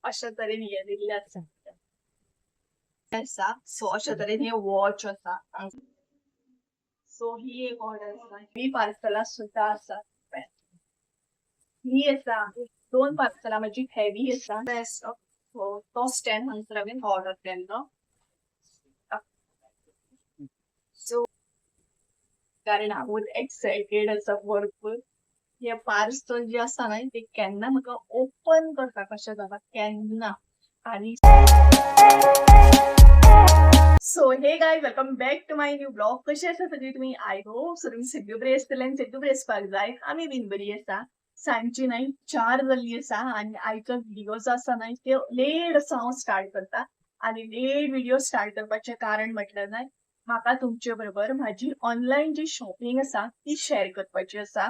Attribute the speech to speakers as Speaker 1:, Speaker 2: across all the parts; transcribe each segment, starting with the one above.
Speaker 1: अशा तरेन येयल्ली आसा. सो अशा तरेन हे वॉच आसा. सो ही एक ऑर्डर आसा. ही पार्सलां सुद्धा आसा. ही आसा 2 पार्सलां माझी हेवी आसा. तो स्टँड हांगसर हांवेन ऑर्डर केल्लो. सो कारण हांव एक्सायटेड आसा भरपूर. हे पार्सल जे आसा ना ते केन्ना म्हाका ओपन करपाक कशें जाता केन्ना. आणि so hey guys welcome back to my new blog. कशी आसा सगळी तुमी? आय होप सो तुमी सगळी बरी आसतली आनी सगळी बरी आसपाक जाय. आमी बीन बरी आसा. सांजची नाही 4 जाल्ली आसा आनी आयचो व्हिडिओ जो आसा ना तो लेट असो हांव स्टार्ट करता. आनी लेट व्हिडिओ स्टार्ट करपाचें कारण म्हटल्यार ना म्हाका तुमचे बरोबर म्हाजी ऑनलायन जी शॉपिंग आसा ती शेअर करपाची आसा.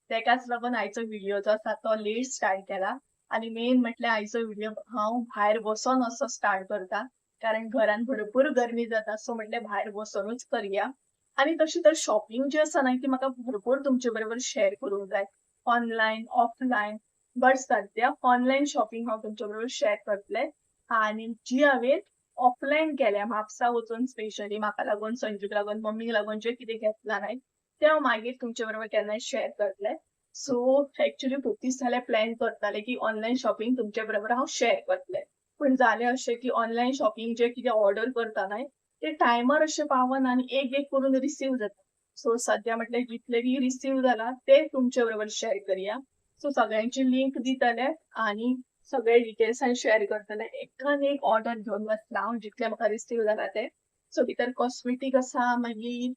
Speaker 1: तेकाच लागून आयचो व्हिडिओ जो आसा तो लेट स्टार्ट केला. आनी मेन म्हटल्यार आयचो व्हिडिओ हांव भायर बसून असो स्टार्ट करता. कारण घरान भरपूर गरमी जाता सो म्हटल्यार भायर बसूनच करया. आणि तशी तर शॉपिंग जी आसा ना ती म्हाका भरपूर तुमचे बरोबर शेअर करूंक जाय. Online, offline. बट सध्या ऑनलायन शॉपिंग हांव तुमचे बरोबर शेअर करतले. आणि जी हांवेन ऑफलायन केल्या म्हापसा वचून स्पेशली म्हाका लागून, संजूक लागून, मम्मीक लागून जे कितें घेतला नाही ते हांव मागीर तुमचे बरोबर केन्नाय शेअर करतले. सो एक्चुअली खूब दीस जाले प्लॅन करताले की ऑनलायन शॉपिंग तुमचे बरोबर हांव शेअर करतले. पण जालें अशें की ऑनलायन शॉपिंग जे कितें ऑर्डर करता न्हय ते टायमार अशें पावना आनी एक एक करून रिसीव जाता. सो सध्या म्हटल्यार जितले बी रिसीव जाला ते तुमचे बरोबर शेअर करया. सो सगळ्यांची लिंक दितले आनी सगळे डिटेल्स हांव शेअर करतले. एकान एक ऑर्डर घेवन बसला हांव जितले म्हाका रिसीव जाला ते. सो भितर कॉस्मेटीक आसा, मागीर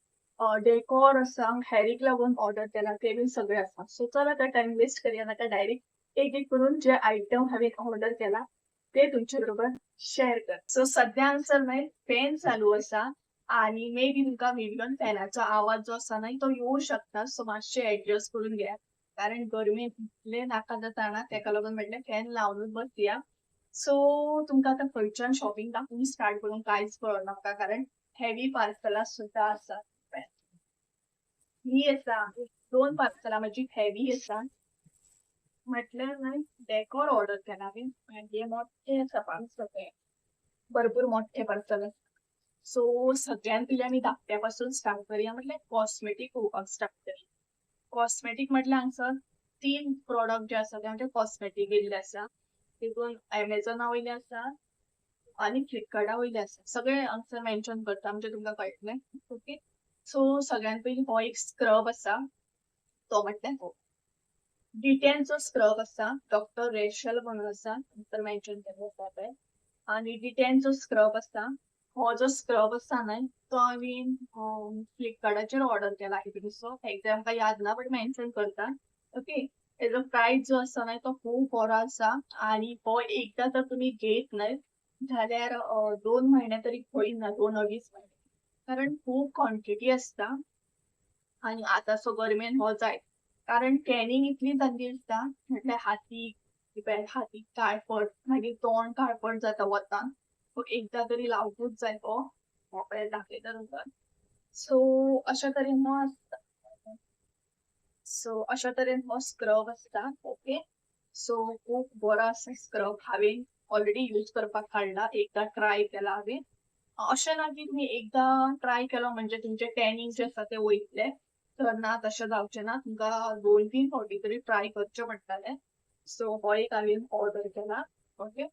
Speaker 1: डेकोर आसा, हेरीक लागून ऑर्डर केला ते बीन सगळे आसा. सो चल आतां टायम वेस्ट करया नाका डायरेक्ट एक एक करून जे आयटम हांवेन ऑर्डर केला ते तुमचे बरोबर शेअर कर. सो सध्या हांगसर न्हय फॅन चालू आसा आनी मे बी तुमकां व्हिडिओन फॅनाचो आवाज जो आसा न्हय तो येवं शकता. सो मातशें एडजस्ट करून घेयात. कारण गरमेन इतलें नाका जाता ना तेका लागून म्हटलें फॅन लावनूच बसया. सो तुमकां आतां खंयच्यान शॉपिंग दाखोवन स्टार्ट करूं कांयच कळना म्हाका कारण हेवी पार्सलां सुद्धा आसा. ही आसा 2 पार्सलां म्हजी हेवी आसा. म्हटल्यार न्हय डेकोर ऑर्डर केला हांवेन आनी मोठे आसा पार्सल ते. भरपूर मोठे पार्सल आसा. सो सगळ्यान पयलीं आमी धाकट्या पासून स्टार्ट करया म्हटल्यार कॉस्मेटीक पळोवपाक स्टार्ट करया. कॉस्मेटीक म्हटल्यार हांगसर 3 प्रॉडक्ट जे आसा ते म्हणजे कॉस्मेटीक येयल्ले आसा. तितून Amazona वयले आसा आनी फ्लिपकार्टा वयले आसा. सगळे हांगसर मेन्शन करता म्हणजे तुमकां कळटलें. ओके. सो सगळ्यान पयलीं हो एक स्क्रब आसा. तो म्हटल्यार हो. डिटेनचो स्क्रब आसा. डॉक्टर रेशल म्हणून आसा. हांगसर मेन्शन केल्लो आसा पळय. आनी डिटेनचो स्क्रब आसा. हो जो स्क्रब आसा न्हय तो हांवेन फ्लिपकार्टाचेर ऑर्डर केला आय थिंक सो. एक्झॅक्ट म्हाका याद ना बट मेन्शन करता. ओके. तेजो प्रायस जो आसा न्हय तो खूब बरो आसा आनी हो एकदां जर तुमी घेत न्हय जाल्यार 2 म्हयने तरी पयना 2-2.5 म्हयने. कारण खूब क्वॉन्टिटी आसता आनी आतांचो गरमेन हो जाय. कारण टॅनिंग इतली जाल्ली आसता म्हटल्यार हातीक काळपट मागीर तोंड काळपट जाता वतान. सो एकदां तरी लावंकूच जाय तो. हो पळय दाखयता तुमकां. सो अशा तरेन हो आसता. सो अशा तरेन हो स्क्रब आसता. ओके. सो खूब बरो आसा स्क्रब. हांवेन ऑलरेडी यूज करपाक काडला. एकदां ट्राय केला हांवेन. अशें ना की तुमी एकदां ट्राय केलो म्हणजे तुमचें टॅनिंग जें आसा तें वयतलें. तर ना तशें जावचें ना. तुमकां 2-3 फावटी तरी ट्राय करचें पडटलें. सो हो एक हांवेन ऑर्डर केला. ओके.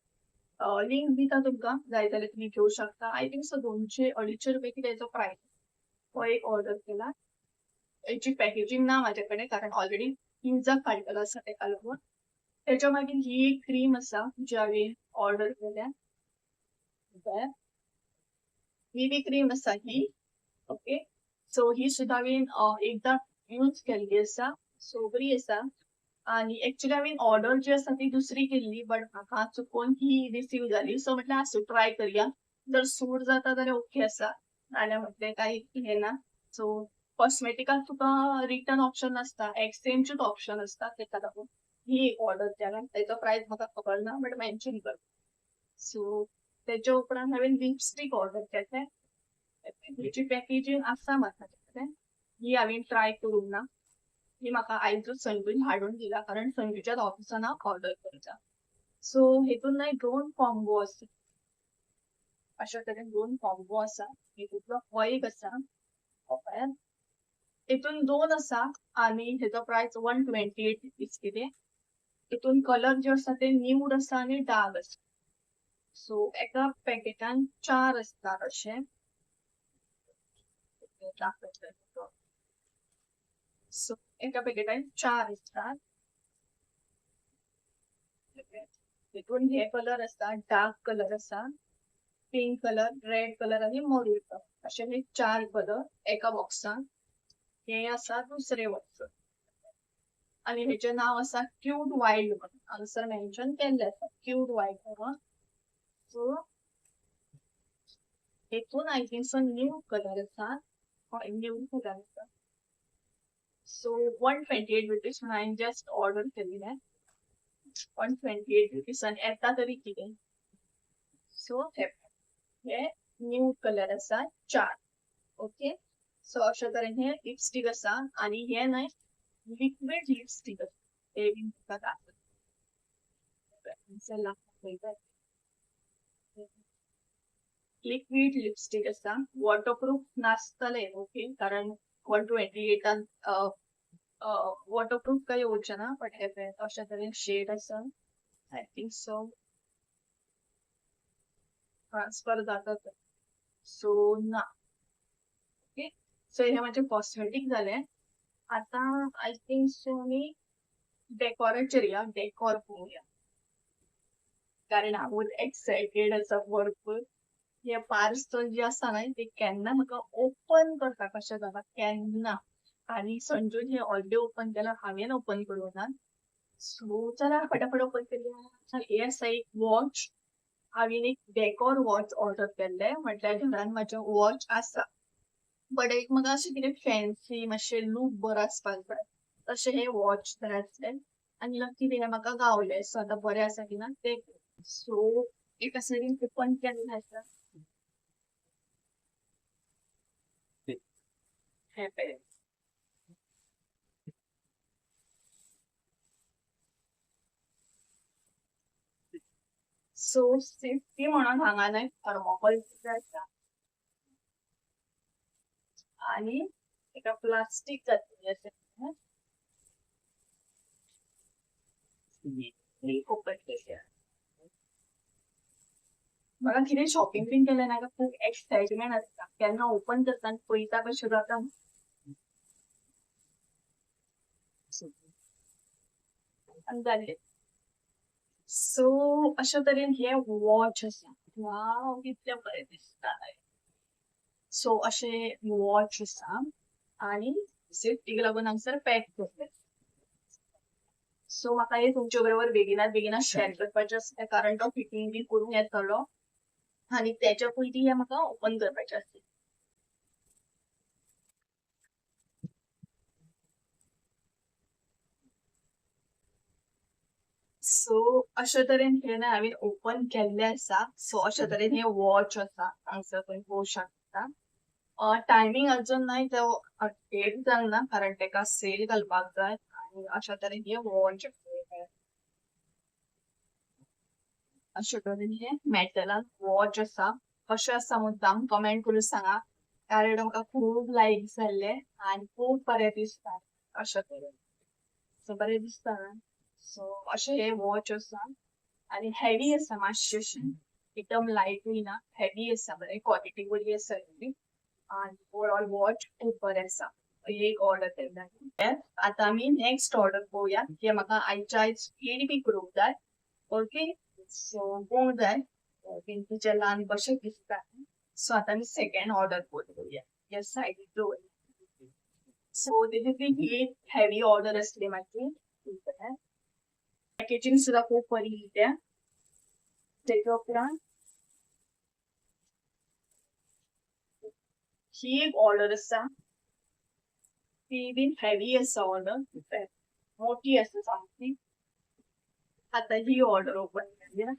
Speaker 1: लिंक दिता तुमकां जाय जाल्यार तुमी घेवं शकता. आय थिंक सो 200-250 रुपया कितें हेजो प्रायस. हो एक ऑर्डर केला. हेची पॅकेजिंग ना म्हाजे कडेन कारण ऑलरेडी युजाक काडलेलो आसा तेका लागून. तेच्या मागीर ही एक क्रीम आसा जी हांवेन ऑर्डर केल्या. ही बी क्रीम आसा ही. ओके. सो ही सुद्धा हांवेन एकदां यूज केल्ली आसा. सो बरी आसा. आनी एक्चुअली हांवेन ऑर्डर जी आसा ती दुसरी केल्ली बट म्हाका चुकून ही रिसीव जाली. सो म्हटलें आसूं ट्राय करया. जर सूट जाता जाल्यार ओके आसा. नाल्यार म्हटलें काय हें ना. सो कॉस्मेटिकाक तुका रिटर्न ऑप्शन नासता. एक्सचेंजूच ऑप्शन आसता तेका लागून ही एक ऑर्डर केला. तेजो प्रायस म्हाका खबर ना बट मेन्शन कर. सो तेच्या उपरांत हांवेन लिपस्टीक ऑर्डर केलें. हेची पॅकेजिंग आसा म्हाजे कडेन. ही हांवेन ट्राय करूंक ना. ही म्हाका आयजूच संजून हाडून दिला कारण संजूच्याच ऑफिसान हांव ऑर्डर करता. सो हेतून नाही दोन कॉम्बो असतात. अशा तरेन दोन कॉम्बो आसा. हेतूंतलो हो एक आसा. हेतून दोन आसा आणि हेचो प्राइस 128 रुपीज कितें. हेतून कलर जे आसा ते न्यूड आसा आणि डार्क आसा. सो एका पॅकेटान 4 असतात अशे. सो एका पॅकेटान 4 असतात. हेतून हे कलर आसा, डार्क कलर आसा, पिंक कलर, रेड कलर आणि मरून कलर असे हे 4 कलर एका बॉक्सान. हे आसा दुसरे बॉक्स आणि हेचे नाव आसा क्यूट वाईल्ड म्हणून हांगासर मेन्शन केल्ले आसा क्यूट वाईल्ड म्हणून. सो हेतून I think so new colour आसा. न्यू कलर आसा. सो 128 रुपीज म्हणून हांवें जस्ट ऑर्डर केल्ले. 128 रुपीज आणि येता तरी कितें. सो हे न्यू कलर आसा 4. ओके. सो अशा तरेन हे लिपस्टिक आसा आणि हे न्हय लिक्विड लिपस्टिक आसा. ते बीन तुका दाखयता. लिक्विड लिपस्टिक आसा. वॉटरप्रूफ नासतले ओके कारण 128 वॉटरप्रूफ काही येवचे ना बट हे अशा तरेन शेड आसा. आय थिंक सो ट्रान्सफर जातात. सो ना ओके. सो हे माझे कॉस्मेटिक झाले. आता आय थिंक सो मी डेकोरेटरी डेकोर पोवया कारण हांव एक्सायटेड आसा भरपूर. हे पार्सल जे आसा ना ते केन्ना म्हाका ओपन करता कशें जाता केन्ना. आणि संजून हे ऑलरेडी ओपन केला हांवें ओपन करूं ना. सो चला फटाफट ओपन करूया. हे आसा एक वॉच. हांवें एक डेकोर वॉच ऑर्डर केल्ले म्हटल्यार घरान म्हाजे वॉच आसा बट एक म्हाका अशें कितें फॅन्सी मातशें लूक बरो आसपाक जाय तशें हे वॉच जाय आसलें आनी लकी ते म्हाका गावले. सो आतां बरें आसा की ना ते. सो एका सायडीन ओपन केल्लें आसा. हे पळय. सो सेफ्टी म्हणून हांगा न्हय थर्मोकॉल आसा आणि एका प्लास्टीक घातलेली आसा. ओपन केली. म्हाका कितें शॉपिंग बीन केलें ना खूब एक्सायटमेंट आसता केन्ना ओपन करता आनी पळयता कशें जाता. आनी जालें. सो अशा तरेन हे वॉच आसा. वाव कितलें बरें दिसता. सो अशे वॉच आसा आणि सेफ्टीक लागून हांगसर पॅक केल्ले. सो म्हाका हे तुमचे बरोबर बेगिनात शेअर करपाचे आसले कारण तो फिटींग बी करून येतलो आणि त्याच्या पयलीं हे म्हाका ओपन करपाचे आसले. सो अशा तरेन हे ना हांवें ओपन केल्ले आसा. सो अशा तरेन हे वॉच आसा हांगसर तुम्ही पळोवंक शकता. टायमिंग अजून नाही तो अपडेट जालना कारण तेका सेल घालपाक जाय आणि अशा तरेन हे वॉच अशा तरेन हे मेटलान वॉच आसा. कशें आसा मुद्दाम कमेंट करून सांगा कारण म्हाका खूब लायक जाल्ले आणि खूब बरें दिसता अशा तरेन. सो बरें दिसता ना. सो अशें हे वॉच आसा आणि हेवी आसा मातशें अशें एकदम लायटूय ना हेवी आसा बरें क्वॉलिटी बरी आसा आणि ओवरऑल वॉच खूब बरें आसा. एक ऑर्डर केल्ले. आता आमी नेक्स्ट ऑर्डर पळोवया जे म्हाका आयच्या आयज स्पीड बी करूंक जाय. ओके. सो पळोवंक जाय भिंतीचे ल्हान कशें दिसता. सो आता आमी सेकंड ऑर्डर पळोवया. ह्या सायडीक दवरया. सो तेजी ही एक हेवी ऑर्डर आसली मातशी. पॅकेजिंग सुद्धा खूप बरी येते. त्याच्या उपरांत ही एक ऑर्डर आसा ती बीन हेवी आसा ऑर्डर मोठी आसा सामकी. आता ही ऑर्डर ओपन करूया.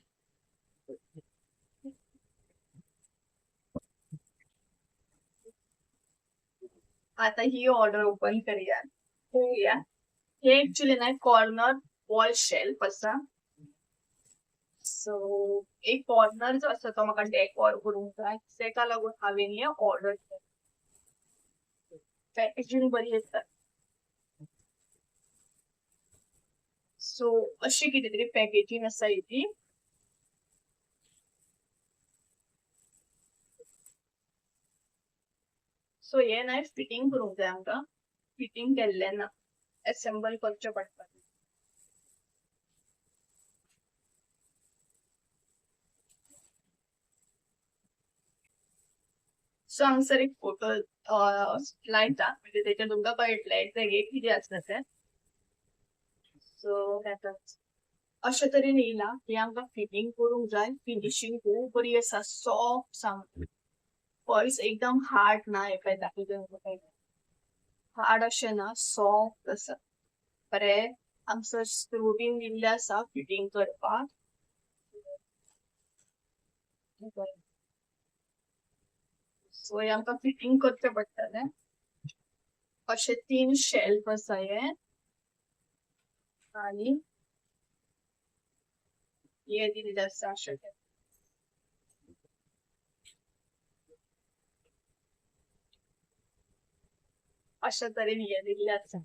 Speaker 1: आता ही ऑर्डर ओपन करूया. हे एक्चुअली ना कॉर्नर वॉल शेल्फ आसा सो एक कॉर्नर जो आसा तो म्हाका डेकोर करूंक जाय, तेका लागून हांवेन हे ऑर्डर केलें. पॅकेजींग बरी आसा. सो अशी कितें तरी पॅकेजींग आसा हेजी. सो हे नायफ फिटींग करूंक जाय आमकां. फिटींग केल्लें ना, असेंबल करचें पडटा. सो हांगसर एक फोटो लायता, म्हणजे तेचे तुमकां कळटलें एक्झॅक्ट कितें आसता तें. सो येताच. अशे तरेन येयला की आमकां फिटींग करूंक जाय. फिनिशींग खूब बरी आसा, सॉफ्ट सामकी. पल्स एकदम हार्ड ना, हे पळय दाखयता हार्ड अशें ना, सॉफ्ट आसा. बरें हांगसर स्क्रू बीन दिल्ले आसा फिटींग करपाक. सो हे आमकां फिटींग करचें पडटलें. अशे 3 शेल्फ आसा हे. आणि हे दिल्ले आसा अशे. अशा तरेन हे दिल्ले आसा.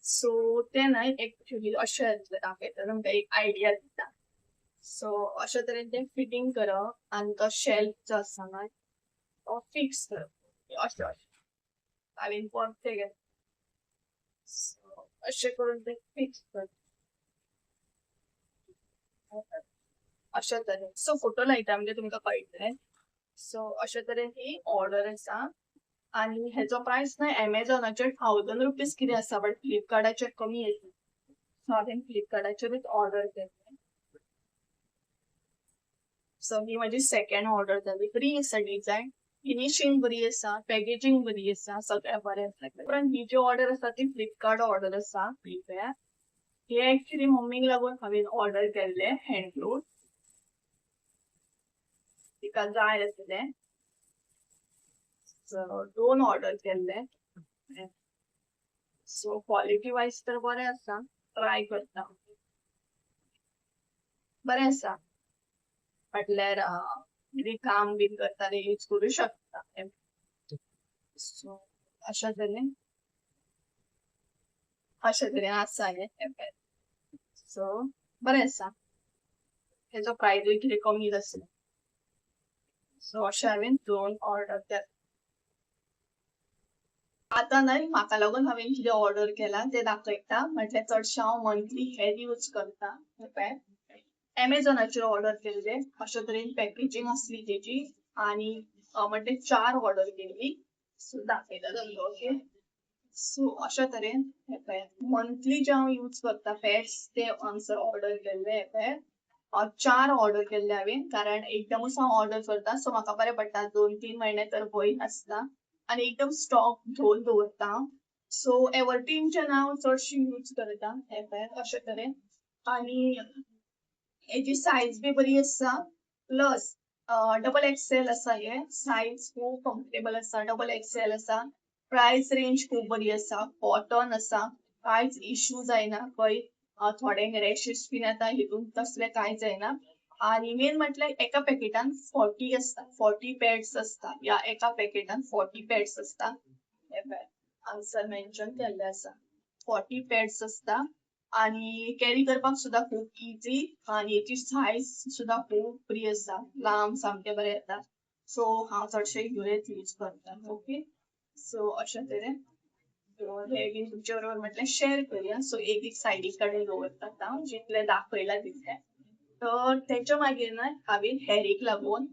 Speaker 1: सो ते न्हय एक्चुअली अशें दाखयता तुमकां एक आयडिया दिता. सो अशा तरेन ते फिटींग करप आनी तो शेल्फ जो आसा न्हय तो फिक्स करप. अशें हांवेन परते घेतले. सो अशें करून ते फिक्स करप. अशा तरेन. सो फोटो लायता म्हणजे तुमकां कळटलें. सो अशा तरेन ही ऑर्डर आसा. आणि हेचो प्राइस न्हय अमेझॉनाचेर ₹1000 कितें आसा, बट फ्लिपकार्टाचेर कमी येता. सो हांवेन फ्लिपकार्टाचेरूच ऑर्डर केल्लें. सो ही म्हजी सेकंड ऑर्डर जाली. बरी आसा डिझायन, फिनिशींग बरी आसा, पॅकेजींग बरी आसा, सगळें बरें आसा. पण ही जी ऑर्डर आसा ती फ्लिपकार्ट ऑर्डर आसा. हे एक्चुअली मम्मीक लागून हांवेन ऑर्डर केल्लें हँड. तिका जाय आसलें. सो 2 ऑर्डर केल्ले. सो क्वालिटी वायज तर बरें आसा. ट्राय करता. बरें आसा. म्हटल्यार कितें काम बीन करता ते यूज करूं शकता. सो अशा तरेन आसा हे. सो बरें आसा. हेचो प्राइसूय कितें कमी आसलें. सो अशें हांवेन 2 ऑर्डर केले. आतां न्हय म्हाका लागून हांवेन कितें ऑर्डर केला तें दाखयता. म्हटल्यार चडशें हांव मंथली हेच यूज करता. अमेझॉनाचेर ऑर्डर केल्ले. अशा तरेन पॅकेजींग आसली तेजी. आनी म्हणजे 4 ऑर्डर केल्ली. सो दाखयता तुमकां. ओके. सो अशा तरेन हे पळय मंथली जे हांव यूज करता पॅड्स ते हांगसर ऑर्डर केल्ले. हे पळय 4 ऑर्डर केल्ले हांवेन, कारण एकदमूच हांव ऑर्डर करता. सो म्हाका बरें पडटा 2-3 म्हयने तर भंय नासता. आनी एकदम स्टॉक घेवन दवरता हांव. सो एव्हरग्रीनचे हांव चडशी यूज करता. हे पळय अशे तरेन. आनी हेची सायज बी बरी आसा. प्लस डबल एक्सेल आसा हे. सायज खूब कम्फर्टेबल आसा. डबल एक्सेल आसा. प्राइस रेंज खूब बरी आसा. कॉटन आसा. कांयच इश्यू जायना खंय. थोड्यांक रॅशेस बीन येता, हितून तसलें कांय जायना. आनी मेन म्हटल्यार एका पॅकेटान 40 आसता. 40 पॅड्स आसता. या एका पॅकेटान 40 पॅड्स आसता. हे पळय हांगसर मेन्शन केल्लें आसा. 40 पॅड्स आसता. आनी कॅरी करपाक सुद्दां खूब इजी. आनी हेची सायज सुद्दां खूब बरी आसा. लांब सामकें बरें येता. सो हांव चडशें ह्योच यूज करता. ओके. सो अशा तरेन हे बीन तुमचे बरोबर म्हटल्यार शेअर करूया. सो एक सायडी कडेन दवरता हांव जितलें दाखयलां तितलें. तर तेच्या मागीर न्हय हांवेन हेरीक लागून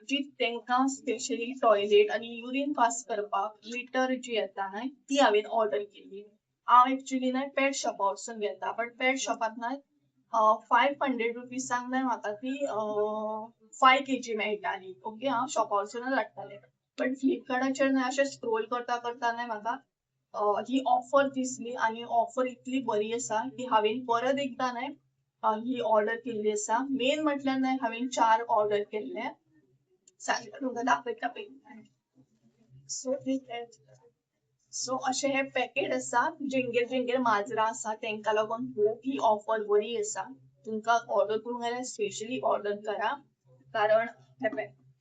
Speaker 1: जी तांकां स्पेशली टॉयलेट आनी युरीन पास करपाक लिटर जी येता न्हय ती हांवेन ऑर्डर केल्ली. हांव एक्चुअली न्हय पेट शॉपा वचून घेता. बट पेट शॉपांत न्हय ₹500 न्हय म्हाका ती 5 kg मेळटाली. ओके. हांव शॉपा वचूनच हाडटालें. बट फ्लिपकार्टाचेर न्हय अशें स्क्रोल करता करता न्हय म्हाका ही ऑफर दिसली. आनी ऑफर इतली बरी आसा की हांवेन परत एकदां न्हय ही ऑर्डर केल्ली आसा. मेन म्हटल्यार न्हय हांवेन 4 ऑर्डर केल्ले. सांगता तुमकां दाखयता पळय. सो अशें हे पॅकेट आसा. जेंगेर माजरां आसा तांकां लागून खूब ही ऑफर बरी आसा. तुमका ऑर्डर करून घायला स्पेशली ऑर्डर करा, कारण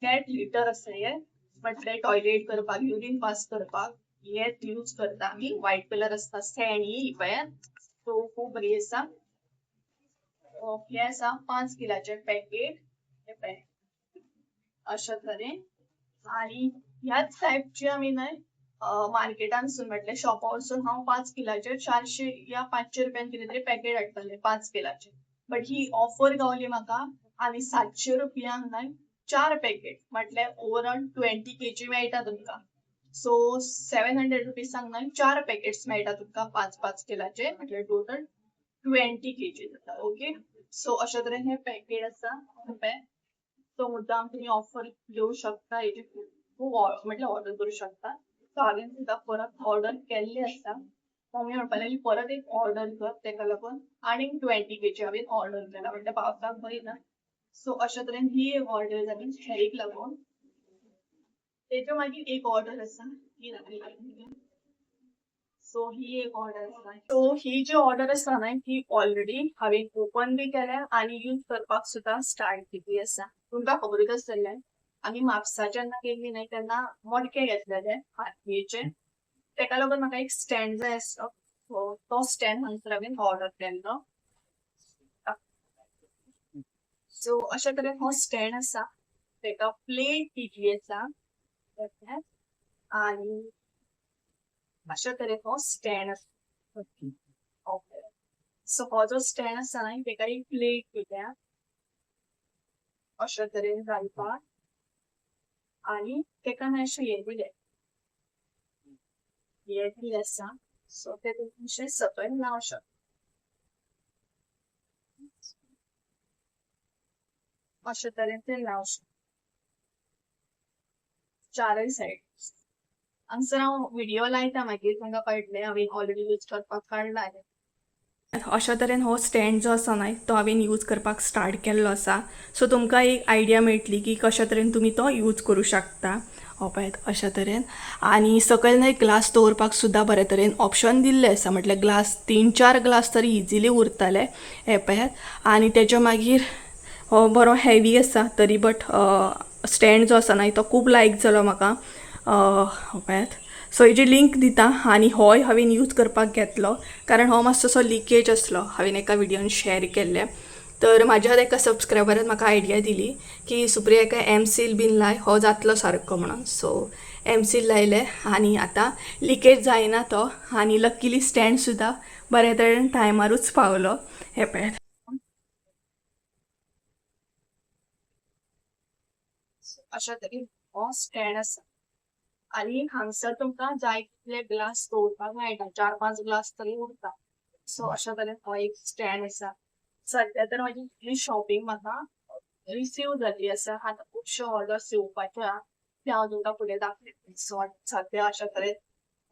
Speaker 1: कॅट लिटर असं हे म्हटले टॉयलेट करपाक युरिन पास करपाक हे यूज करता आम्ही. व्हाईट कलर असता सॅनी ही पळय, तो खूप बरी आसा. हे आसा 5 किलाचे पॅकेट, हे पळय अशा तरेन. आणि ह्याच टायपची आम्ही न्हय मार्केटांसून म्हटले शॉपा वरसून हांव 5 किलाचे 400 या 500 रुपयान कितें तरी पॅकेट हाडटले 5 किलाचे. बट ही ऑफर गावली म्हाका आनी 700 रुपयांक न्हय 4 पॅकेट म्हटल्यार ओवरऑल 20 kg मेळटा तुमका. सो 700 रुपीसांक न्हय 4 पॅकेट्स मेळटा तुमका 5-5 किलाचे, म्हटल्यार टोटल 20 kg जाता. ओके, सो अशा तरेन हे पॅकेट आसा. सो मुद्दाम तुम्ही ऑफर घेऊ शकता, हेची खूप म्हटल्यार ऑर्डर करू शकता. सो हांवें सुद्दां परत ऑर्डर केल्ली आसा. मम्मी म्हणपाक लागली परत एक ऑर्डर कर, तेका लागून आनीक 20 kg हांवें ऑर्डर केला, म्हटल्यार पावसाक बरी ना. सो अशा तरेन ही एक ऑर्डर जाली हेरीक लागून. तेच्या मागीर एक ऑर्डर आसा ही दाखयता. सो ही एक ऑर्डर आसा. सो ही जी ऑर्डर आसा न्हय ही ऑलरेडी हांवें ओपन बी केल्या आनी यूज करपाक सुद्दां स्टार्ट केली आसा. तुमकां खबरूच आसतलें आमी म्हापसा जेन्ना गेल्ली न्हय तेन्ना मडके घेतलेले हातयेचे, तेका लागून म्हाका एक स्टँड जाय आसलो. तो स्टँड हांगसर हांवें ऑर्डर केल्लो. सो अशा तरेन हो स्टँड आसा, तेका प्लेट दिल्ली आसा आणि अशा तरेन हो स्टँड आसा. ओके, सो हो जो स्टँड आसा न्हय तेका एक प्लेट दिल्या अशा तरेन घालपाक आणि तेका न्हय अशें हे दिले आसा. सो ते तुम्ही अशें सकयल लावं शकता. अशा तरेन ते लावं शकता चारय सायड. हांगसर हांव व्हिडिओ लायता मागीर तुमकां कळटलें हांवें ऑलरेडी यूज करपाक काडला.
Speaker 2: अशा तरेन हो स्टँड जो आसा न्हय तो हांवें यूज करपाक स्टार्ट केल्लो आसा. सो तुमकां एक आयडिया मेळटली की कशा तरेन तुमी तो यूज करूं शकता. हो पळयात अशा तरेन. आनी सकयल न्हय ग्लास दवरपाक सुद्दां बरे तरेन ऑप्शन दिल्ले आसा, म्हटल्यार ग्लास 3-4 ग्लास तरी इजिली उरतले. हे पळयात. आनी तेच्या मागीर हो बरो हेवी आसा तरी बट स्टँड जो आसा न्हय तो खूब लायक जालो म्हाका. पळयात. सो हेजी लिंक दिता आनी होय हांवें यूज करपाक घेतलो, कारण हो मातसोसो लिकेज आसलो. हांवें एका व्हिडिओन शेअर केल्ले. तर म्हाज्या एका सबस्क्रायबरान म्हाका आयडिया दिली की सुप्रिया एका एमसील बीन लाय, हो जातलो सारको म्हणून. सो एमसील लायले आनी आतां लिकेज जायना तो. आनी लकीली स्टँड सुद्दां बऱ्या तरेन टायमारूच पावलो. हे पळयात.
Speaker 1: अशा तरेन हो स्टँड आसा आणि हांगसर तुमकां जाय तितले ग्लास दवरपाक मेळटा, 4-5 ग्लास तरी उरता. सो अशा तरेन हो एक स्टँड आसा. सध्या तर म्हाजी इतली शॉपिंग म्हाका रिसीव जाल्ली आसा. आतां खुबश्यो ऑर्डर्स येवपाच्यो आहा, ते हांव तुमकां फुडें दाखयतलें. सो सध्या अशा तरेन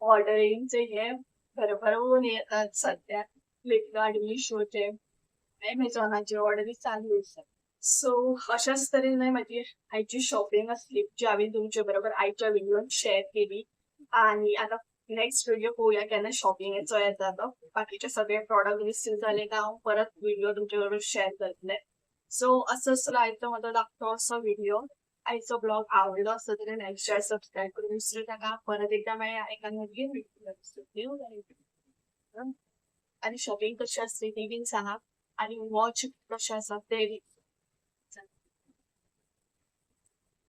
Speaker 1: ऑर्डरींगचे हे भरभरून येतात सध्या. फ्लिपकार्ट, मिशोचे, एमेझॉनाचे ऑर्डरी चालू आसात. सो अशाच तरेन न्हय म्हाजी आयची शॉपिंग आसली जी हांवें तुमचे बरोबर आयच्या व्हिडिओन शेअर केली. आणि आता नेक्स्ट व्हिडिओ पळोवया केन्ना शॉपिंगेचो येता तो. बाकीचे सगळे प्रॉडक्ट रिसीव जाले काय हांव परत व्हिडिओ तुमचे बरोबर शेअर करतलें. सो असोच आयचो म्हजो धाकटो असो व्हिडिओ. आयचो ब्लॉग आवडलो आसत जाल्यार लायक शेअर सबस्क्राईब करून विसरू नाका. परत एकदा मेळया एका नवीन व्हिडिओ. आणि शॉपिंग कशी असते ती बीन सांगा आणि वॉच कशें आसा ते